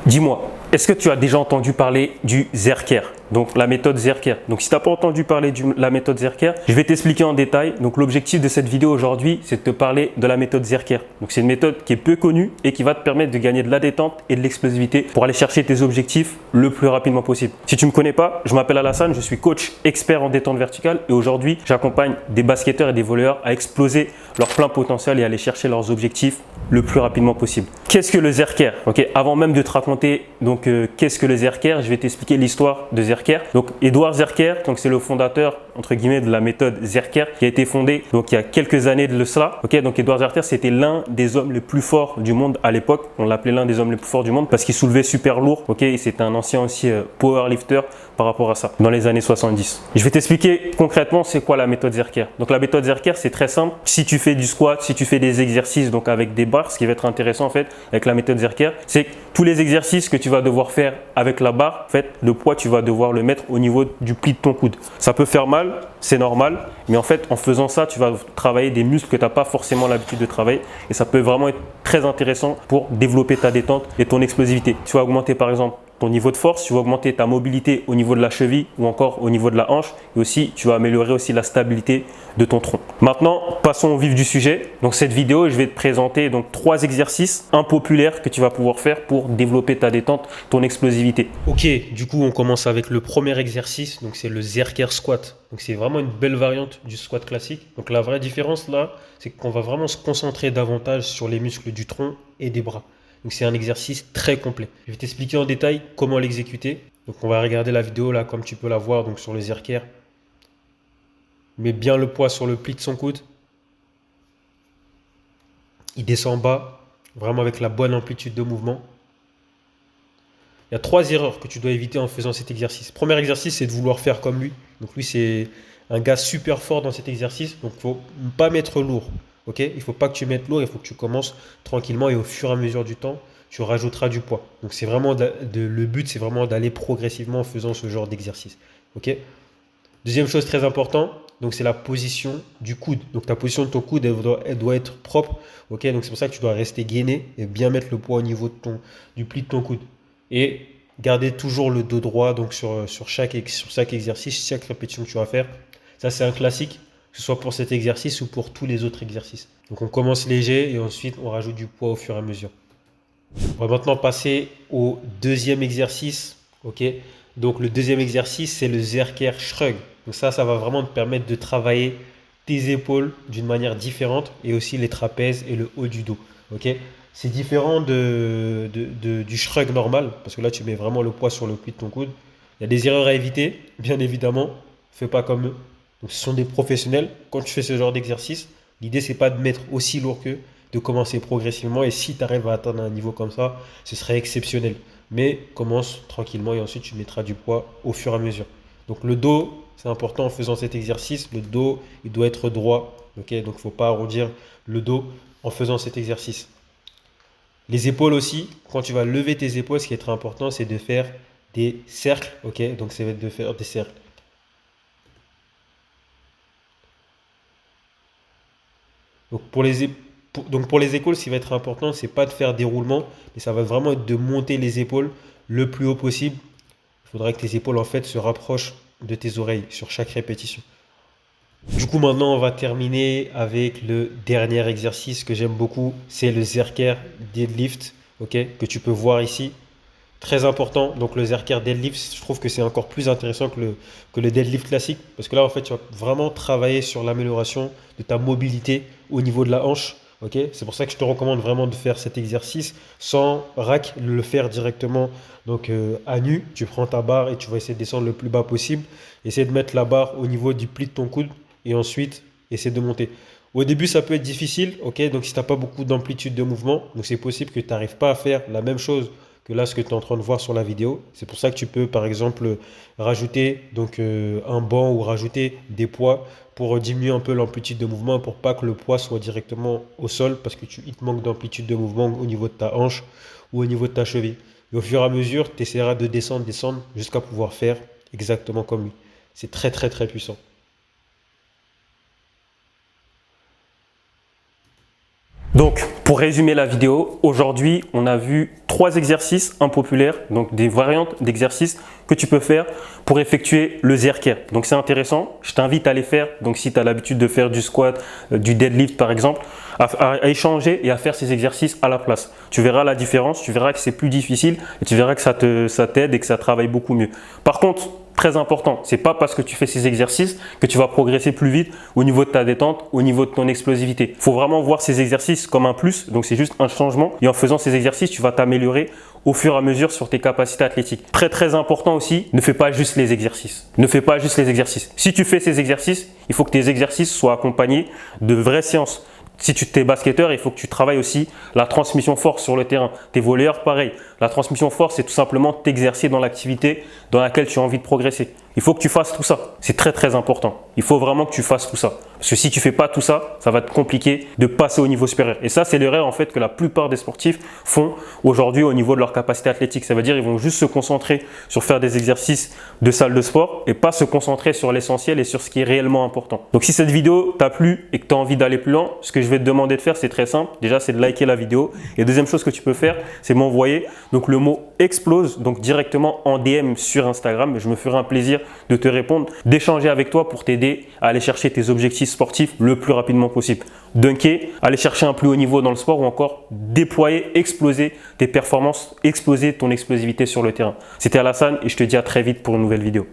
Dis-moi, est-ce que tu as déjà entendu parler du Zercher, donc la méthode Zercher? Donc si tu n'as pas entendu parler de la méthode Zercher, je vais t'expliquer en détail. Donc l'objectif de cette vidéo aujourd'hui, c'est de te parler de la méthode Zercher. Donc c'est une méthode qui est peu connue et qui va te permettre de gagner de la détente et de l'explosivité pour aller chercher tes objectifs le plus rapidement possible. Si tu ne me connais pas, je m'appelle Alassane, je suis coach expert en détente verticale et aujourd'hui, j'accompagne des basketteurs et des volleyeurs à exploser leur plein potentiel et aller chercher leurs objectifs le plus rapidement possible. Qu'est-ce que le Zercher? Avant même de te raconter qu'est-ce que le Zercher, je vais t'expliquer l'histoire de Zercher. Donc Edouard Zercher, c'est le fondateur entre guillemets de la méthode Zercher qui a été fondée il y a quelques années de cela. Donc Edouard Zercher, c'était l'un des hommes les plus forts du monde à l'époque. On l'appelait l'un des hommes les plus forts du monde parce qu'il soulevait super lourd. Et c'était un ancien aussi powerlifter par rapport à ça dans les années 70. Je vais t'expliquer concrètement c'est quoi la méthode Zercher. Donc la méthode Zercher, c'est très simple. Si tu fais du squat, si tu fais des exercices avec des barres, ce qui va être intéressant en fait avec la méthode Zercher, c'est que tous les exercices que tu vas devoir faire avec la barre, le poids tu vas devoir le mettre au niveau du pli de ton coude. Ça peut faire mal, c'est normal, mais en fait en faisant ça, tu vas travailler des muscles que tu n'as pas forcément l'habitude de travailler et ça peut vraiment être très intéressant pour développer ta détente et ton explosivité. Tu vas augmenter par exemple ton niveau de force, tu vas augmenter ta mobilité au niveau de la cheville ou encore au niveau de la hanche et aussi tu vas améliorer aussi la stabilité de ton tronc. Maintenant, passons au vif du sujet. Donc cette vidéo, je vais te présenter 3 exercices impopulaires que tu vas pouvoir faire pour développer ta détente, ton explosivité. Ok, du coup on commence avec le premier exercice, donc c'est le Zercher squat. Donc c'est vraiment une belle variante du squat classique. Donc la vraie différence là, c'est qu'on va vraiment se concentrer davantage sur les muscles du tronc et des bras. Donc c'est un exercice très complet. Je vais t'expliquer en détail comment l'exécuter. Donc on va regarder la vidéo là comme tu peux la voir sur le Zercher. Mets bien le poids sur le pli de son coude. Il descend bas, vraiment avec la bonne amplitude de mouvement. Il y a 3 erreurs que tu dois éviter en faisant cet exercice. Premier exercice, c'est de vouloir faire comme lui. Donc lui, c'est un gars super fort dans cet exercice. Donc il ne faut pas mettre lourd. Il ne faut pas que tu mettes lourd, il faut que tu commences tranquillement et au fur et à mesure du temps, tu rajouteras du poids. Donc c'est vraiment le but, c'est vraiment d'aller progressivement en faisant ce genre d'exercice. Deuxième chose très importante, c'est la position du coude. Donc ta position de ton coude, elle doit être propre. Donc c'est pour ça que tu dois rester gainé et bien mettre le poids au niveau du pli de ton coude. Et garder toujours le dos droit sur chaque exercice, chaque répétition que tu vas faire. Ça, c'est un classique, que ce soit pour cet exercice ou pour tous les autres exercices. Donc on commence léger et ensuite on rajoute du poids au fur et à mesure. On va maintenant passer au deuxième exercice. Donc le deuxième exercice, c'est le Zercher Shrug. Donc ça va vraiment te permettre de travailler tes épaules d'une manière différente et aussi les trapèzes et le haut du dos. C'est différent du shrug normal parce que là tu mets vraiment le poids sur le pli de ton coude. Il y a des erreurs à éviter, bien évidemment. Fais pas comme eux. Donc ce sont des professionnels. Quand tu fais ce genre d'exercice, l'idée c'est pas de mettre aussi lourd qu'eux, de commencer progressivement et si tu arrives à atteindre un niveau comme ça, ce serait exceptionnel. Mais commence tranquillement et ensuite tu mettras du poids au fur et à mesure. Donc le dos, c'est important en faisant cet exercice. Le dos, il doit être droit. Donc il ne faut pas arrondir le dos en faisant cet exercice. Les épaules aussi, quand tu vas lever tes épaules, ce qui est très important, c'est de faire des cercles. Donc ça va être de faire des cercles. Donc pour les épaules, ce qui va être important, c'est pas de faire des roulements, mais ça va vraiment être de monter les épaules le plus haut possible. Il faudra que tes épaules en fait se rapprochent de tes oreilles sur chaque répétition. Du coup, maintenant, on va terminer avec le dernier exercice que j'aime beaucoup. C'est le Zercher Deadlift, que tu peux voir ici. Très important. Donc, le Zercher Deadlift, je trouve que c'est encore plus intéressant que le deadlift classique. Parce que là, en fait, tu vas vraiment travailler sur l'amélioration de ta mobilité au niveau de la hanche. C'est pour ça que je te recommande vraiment de faire cet exercice sans rack, le faire directement à nu. Tu prends ta barre et tu vas essayer de descendre le plus bas possible. Essayer de mettre la barre au niveau du pli de ton coude et ensuite essayer de monter. Au début, ça peut être difficile, donc si tu n'as pas beaucoup d'amplitude de mouvement, donc c'est possible que tu n'arrives pas à faire la même chose que là, ce que tu es en train de voir sur la vidéo. C'est pour ça que tu peux, par exemple, rajouter un banc ou rajouter des poids pour diminuer un peu l'amplitude de mouvement pour pas que le poids soit directement au sol parce qu'il te manque d'amplitude de mouvement au niveau de ta hanche ou au niveau de ta cheville. Et au fur et à mesure, tu essaieras de descendre jusqu'à pouvoir faire exactement comme lui. C'est très, très, très puissant. Donc, pour résumer la vidéo, aujourd'hui, on a vu 3 exercices impopulaires, donc des variantes d'exercices que tu peux faire pour effectuer le Zercher. Donc, c'est intéressant. Je t'invite à les faire. Donc, si tu as l'habitude de faire du squat, du deadlift par exemple, à échanger et à faire ces exercices à la place. Tu verras la différence, tu verras que c'est plus difficile et tu verras que ça t'aide et que ça travaille beaucoup mieux. Par contre, très important, c'est pas parce que tu fais ces exercices que tu vas progresser plus vite au niveau de ta détente, au niveau de ton explosivité. Il faut vraiment voir ces exercices comme un plus, donc c'est juste un changement. Et en faisant ces exercices, tu vas t'améliorer au fur et à mesure sur tes capacités athlétiques. Très important aussi, ne fais pas juste les exercices. Ne fais pas juste les exercices. Si tu fais ces exercices, il faut que tes exercices soient accompagnés de vraies séances. Si tu es basketteur, il faut que tu travailles aussi la transmission force sur le terrain. Tes volleyeurs, pareil. La transmission force, c'est tout simplement t'exercer dans l'activité dans laquelle tu as envie de progresser. Il faut que tu fasses tout ça. C'est très important. Il faut vraiment que tu fasses tout ça. Parce que si tu ne fais pas tout ça, ça va être compliqué de passer au niveau supérieur. Et ça, c'est l'erreur en fait que la plupart des sportifs font aujourd'hui au niveau de leur capacité athlétique. Ça veut dire qu'ils vont juste se concentrer sur faire des exercices de salle de sport et pas se concentrer sur l'essentiel et sur ce qui est réellement important. Donc si cette vidéo t'a plu et que tu as envie d'aller plus loin, ce que je vais te demander de faire, c'est très simple. Déjà, c'est de liker la vidéo. Et deuxième chose que tu peux faire, c'est m'envoyer donc le mot explose donc directement en DM sur Instagram. Je me ferai un plaisir de te répondre, d'échanger avec toi pour t'aider à aller chercher tes objectifs sportifs le plus rapidement possible. Dunker, aller chercher un plus haut niveau dans le sport ou encore déployer, exploser tes performances, exploser ton explosivité sur le terrain. C'était Alassane et je te dis à très vite pour une nouvelle vidéo.